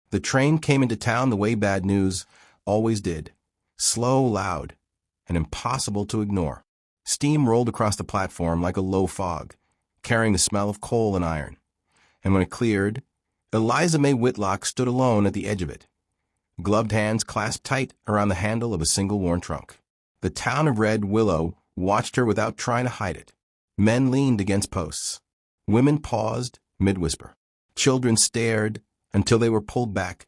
The train came into town the way bad news always did. Slow, loud, and impossible to ignore. Steam rolled across the platform like a low fog, carrying the smell of coal and iron. And when it cleared, Eliza May Whitlock stood alone at the edge of it, gloved hands clasped tight around the handle of a single worn trunk. The town of Red Willow watched her without trying to hide it. Men leaned against posts. Women paused mid-whisper. Children stared until they were pulled back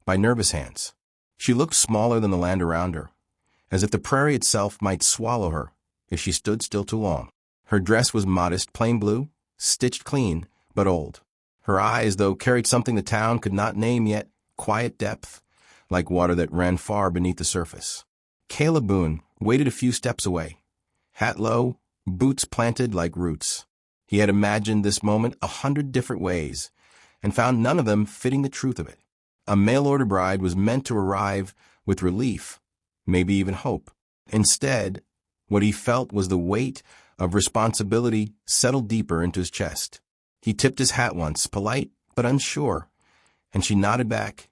by nervous hands. She looked smaller than the land around her, as if the prairie itself might swallow her if she stood still too long. Her dress was modest, plain blue, stitched clean, but old. Her eyes, though, carried something the town could not name yet, quiet depth, like water that ran far beneath the surface. Caleb Boone waited a few steps away, hat low, boots planted like roots. He had imagined this moment 100 different ways, and found none of them fitting the truth of it. A mail-order bride was meant to arrive with relief, maybe even hope. Instead, what he felt was the weight of responsibility settled deeper into his chest. He tipped his hat once, polite but unsure, and she nodded back,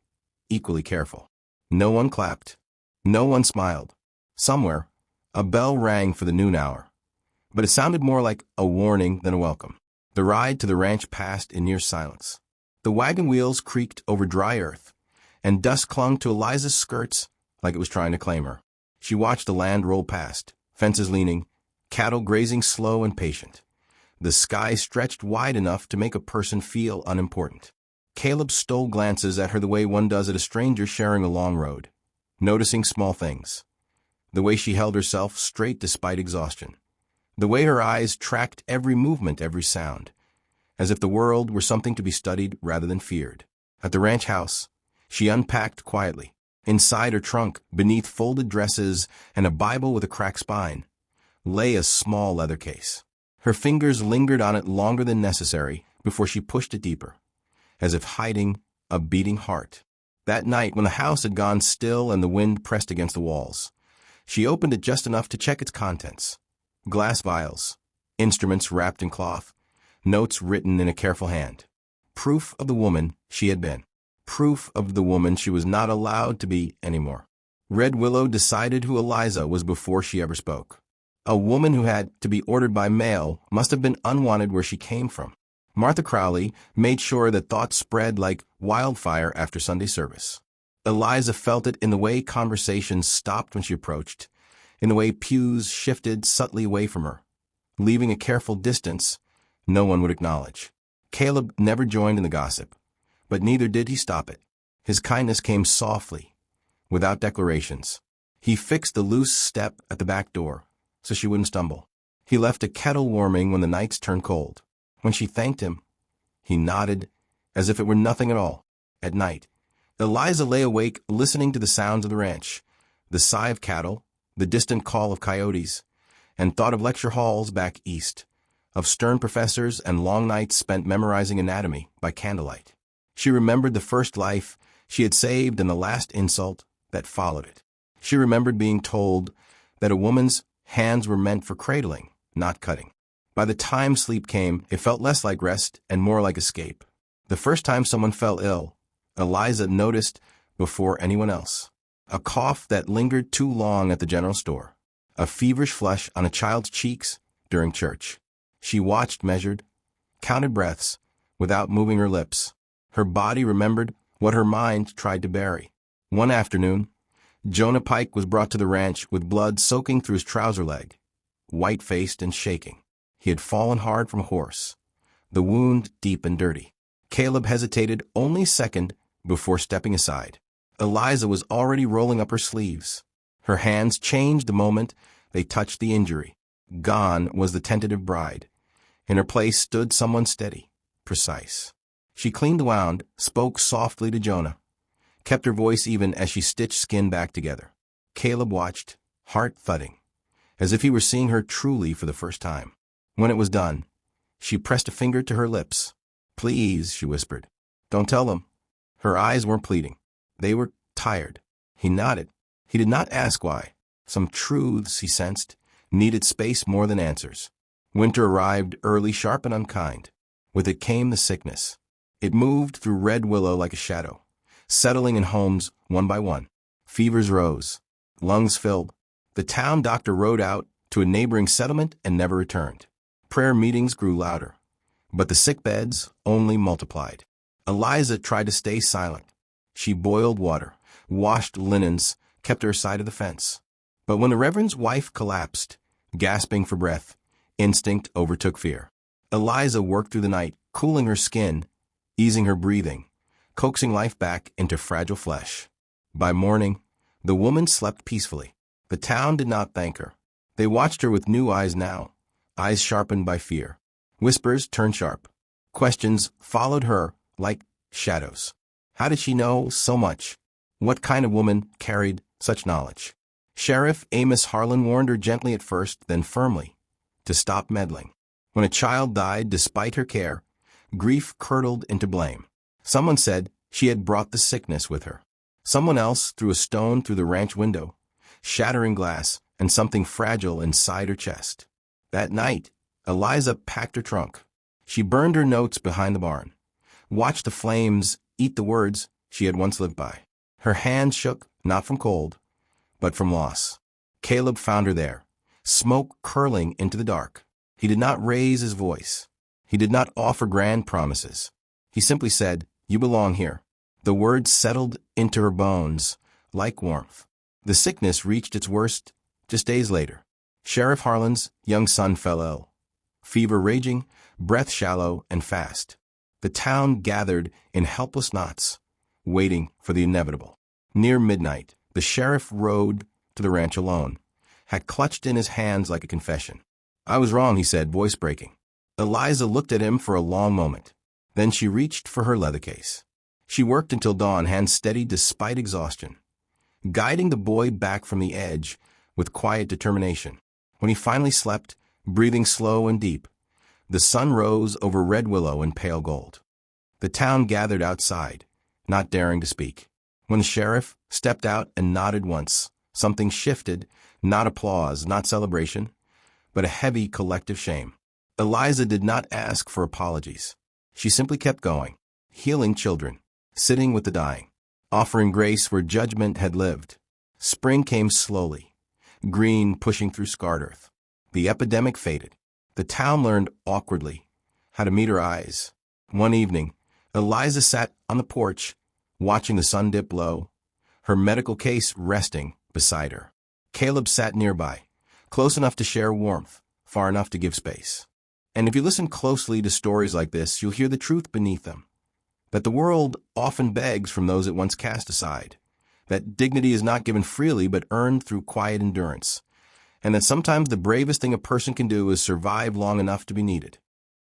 equally careful. No one clapped. No one smiled. Somewhere, a bell rang for the noon hour, but it sounded more like a warning than a welcome. The ride to the ranch passed in near silence. The wagon wheels creaked over dry earth, and dust clung to Eliza's skirts like it was trying to claim her. She watched the land roll past, fences leaning, cattle grazing slow and patient. The sky stretched wide enough to make a person feel unimportant. Caleb stole glances at her the way one does at a stranger sharing a long road, noticing small things. The way she held herself straight despite exhaustion. The way her eyes tracked every movement, every sound, as if the world were something to be studied rather than feared. At the ranch house, she unpacked quietly. Inside her trunk, beneath folded dresses and a Bible with a cracked spine, lay a small leather case. Her fingers lingered on it longer than necessary before she pushed it deeper, as if hiding a beating heart. That night, when the house had gone still and the wind pressed against the walls, she opened it just enough to check its contents. Glass vials, instruments wrapped in cloth, notes written in a careful hand. Proof of the woman she had been. Proof of the woman she was not allowed to be anymore. Red Willow decided who Eliza was before she ever spoke. A woman who had to be ordered by mail must have been unwanted where she came from. Martha Crowley made sure that thoughts spread like wildfire after Sunday service. Eliza felt it in the way conversations stopped when she approached, in the way pews shifted subtly away from her, leaving a careful distance no one would acknowledge. Caleb never joined in the gossip, but neither did he stop it. His kindness came softly, without declarations. He fixed the loose step at the back door so she wouldn't stumble. He left a kettle warming when the nights turned cold. When she thanked him, he nodded as if it were nothing at all. At night, Eliza lay awake listening to the sounds of the ranch, the sigh of cattle, the distant call of coyotes, and thought of lecture halls back east, of stern professors and long nights spent memorizing anatomy by candlelight. She remembered the first life she had saved and the last insult that followed it. She remembered being told that a woman's hands were meant for cradling, not cutting. By the time sleep came, it felt less like rest and more like escape. The first time someone fell ill, Eliza noticed before anyone else. A cough that lingered too long at the general store. A feverish flush on a child's cheeks during church. She watched, measured, counted breaths without moving her lips. Her body remembered what her mind tried to bury. One afternoon, Jonah Pike was brought to the ranch with blood soaking through his trouser leg, white-faced and shaking. He had fallen hard from a horse, the wound deep and dirty. Caleb hesitated only a second before stepping aside. Eliza was already rolling up her sleeves. Her hands changed the moment they touched the injury. Gone was the tentative bride. In her place stood someone steady, precise. She cleaned the wound, spoke softly to Jonah, kept her voice even as she stitched skin back together. Caleb watched, heart thudding, as if he were seeing her truly for the first time. When it was done, she pressed a finger to her lips. "Please," she whispered. "Don't tell them." Her eyes weren't pleading. They were tired. He nodded. He did not ask why. Some truths, he sensed, needed space more than answers. Winter arrived early, sharp and unkind. With it came the sickness. It moved through Red Willow like a shadow, settling in homes one by one. Fevers rose. Lungs filled. The town doctor rode out to a neighboring settlement and never returned. Prayer meetings grew louder, but the sick beds only multiplied. Eliza tried to stay silent. She boiled water, washed linens, kept her side of the fence. But when the Reverend's wife collapsed, gasping for breath, instinct overtook fear. Eliza worked through the night, cooling her skin, easing her breathing, coaxing life back into fragile flesh. By morning, the woman slept peacefully. The town did not thank her. They watched her with new eyes now, eyes sharpened by fear. Whispers turned sharp. Questions followed her like shadows. How did she know so much? What kind of woman carried such knowledge? Sheriff Amos Harlan warned her gently at first, then firmly, to stop meddling. When a child died despite her care, grief curdled into blame. Someone said she had brought the sickness with her. Someone else threw a stone through the ranch window, shattering glass and something fragile inside her chest. That night, Eliza packed her trunk. She burned her notes behind the barn, watched the flames eat the words she had once lived by. Her hands shook, not from cold, but from loss. Caleb found her there, smoke curling into the dark. He did not raise his voice. He did not offer grand promises. He simply said, "You belong here." The words settled into her bones like warmth. The sickness reached its worst just days later. Sheriff Harlan's young son fell ill. Fever raging, breath shallow and fast. The town gathered in helpless knots, waiting for the inevitable. Near midnight, the sheriff rode to the ranch alone, had clutched in his hands like a confession. "I was wrong," he said, voice breaking. Eliza looked at him for a long moment. Then she reached for her leather case. She worked until dawn, hands steady despite exhaustion, guiding the boy back from the edge with quiet determination. When he finally slept, breathing slow and deep, the sun rose over Red Willow in pale gold. The town gathered outside, not daring to speak. When the sheriff stepped out and nodded once, something shifted, not applause, not celebration, but a heavy collective shame. Eliza did not ask for apologies. She simply kept going, healing children, sitting with the dying, offering grace where judgment had lived. Spring came slowly, green pushing through scarred earth. The epidemic faded. The town learned awkwardly how to meet her eyes. One evening, Eliza sat on the porch, watching the sun dip low, her medical case resting beside her. Caleb sat nearby, close enough to share warmth, far enough to give space. And if you listen closely to stories like this, you'll hear the truth beneath them. That the world often begs from those it once cast aside. That dignity is not given freely but earned through quiet endurance. And that sometimes the bravest thing a person can do is survive long enough to be needed.